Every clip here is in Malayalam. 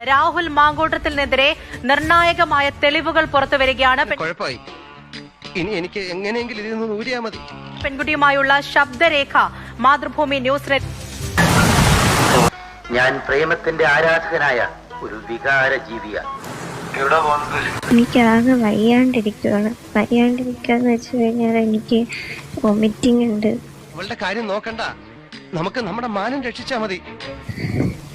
രാഹുൽ മാങ്കൂട്ടത്തിനെതിരെ നിർണായകമായ തെളിവുകൾ പുറത്തുവരികയാണ്. ഇനി എനിക്ക് എങ്ങനെയെങ്കിലും ഇതിൽ ഊരിയാ മതി. പെൺകുട്ടിയുമായുള്ള ശബ്ദരേഖ മാതൃഭൂമി ന്യൂസ്. ഞാൻ പ്രേമത്തിന്റെ ആരാധകനായ ഒരു വികാര ജീവിയാണ്. എനിക്കാകെ വയ്യാണ്ടിരിക്കുകയെന്ന് വെച്ച് കഴിഞ്ഞാൽ എനിക്ക് വോമിറ്റിംഗ് ഉണ്ട്. അവളുടെ കാര്യം നോക്കണ്ട, നമുക്ക് നമ്മുടെ മാനം രക്ഷിച്ചാ മതി.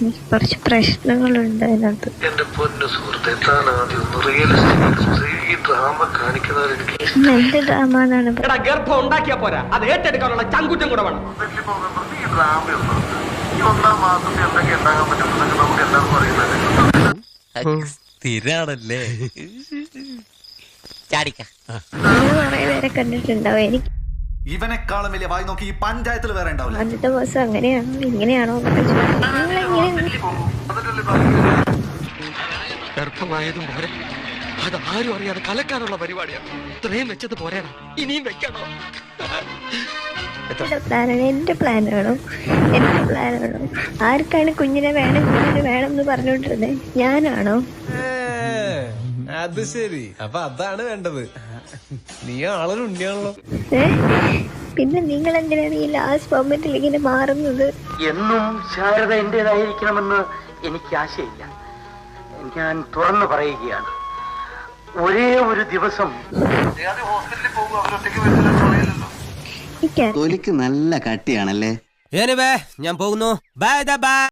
എനിക്ക് കുറച്ച് പ്രശ്നങ്ങളുണ്ട് അതിനകത്ത്. എന്റെ പൊന്നു സുഹൃത്തെ, താൻ ആദ്യം റിയലിസ്റ്റിക് ഡ്രാമ കാണിക്കുന്നവരെനിക്ക് എന്ത് ഡ്രാമ എന്നാണ് ഗർഭം ഉണ്ടാക്കിയാ പോരാ, അത് ഏറ്റെടുക്കാനുള്ള ചങ്കുറ്റം കൂടെ വേണം. ഒന്നാം മാസത്തിൽ എന്തൊക്കെ ഉണ്ടാകാൻ പറ്റും നമുക്ക് എല്ലാവർക്കും അറിയുന്നത്. സ്ഥിരാണല്ലേ കുറെ പേരെ കണ്ടിട്ടുണ്ടാവും. എനിക്ക് ഇവനെക്കാളും വലിയ വായി നോക്കി ഈ പഞ്ചായത്തിൽ വേറെ ഉണ്ടാവില്ല. ആദ്യത്തെ ദിവസം അങ്ങനെയാണോ ഇങ്ങനെയാണോ ഗർഭമായതും പോരെ, അത് ആരും അറിയാതെ കലക്കാനുള്ള പരിപാടിയാണ്. ഇത്രയും വെച്ചത് പോരാ, ഇനിയും വെക്കണോ? എന്റെ പ്ലാനാണോ? ആർക്കാണ് കുഞ്ഞിനെ വേണം എന്ന് പറഞ്ഞോണ്ടിരുന്നത്? ഞാനാണോ? അത് ശരി, അപ്പൊ അതാണ് വേണ്ടത്. നീ ആളൊരു ഉണ്ണിയാണല്ലോ. പിന്നെ നിങ്ങൾ എന്തിനാണ് ഈ ലാസ്റ്റ് മൊമെന്റിൽ ഇങ്ങനെ മാറുന്നത്? എന്നും ശാരദ എന്റേതായിരിക്കണമെന്ന് എനിക്ക് ആശയില്ല. ഞാൻ തുറന്നു പറയുകയാണ്, ഒരേ ഒരു ദിവസം ഹോസ്പിറ്റലിൽ പോകും, അവരൊറ്റയ്ക്ക് വരുന്നില്ല, പറയില്ലല്ലോ. എനിക്ക് തൊലിക്ക് നല്ല കട്ടിയാണല്ലേ. ഞാൻ പോകുന്നു. ബൈ.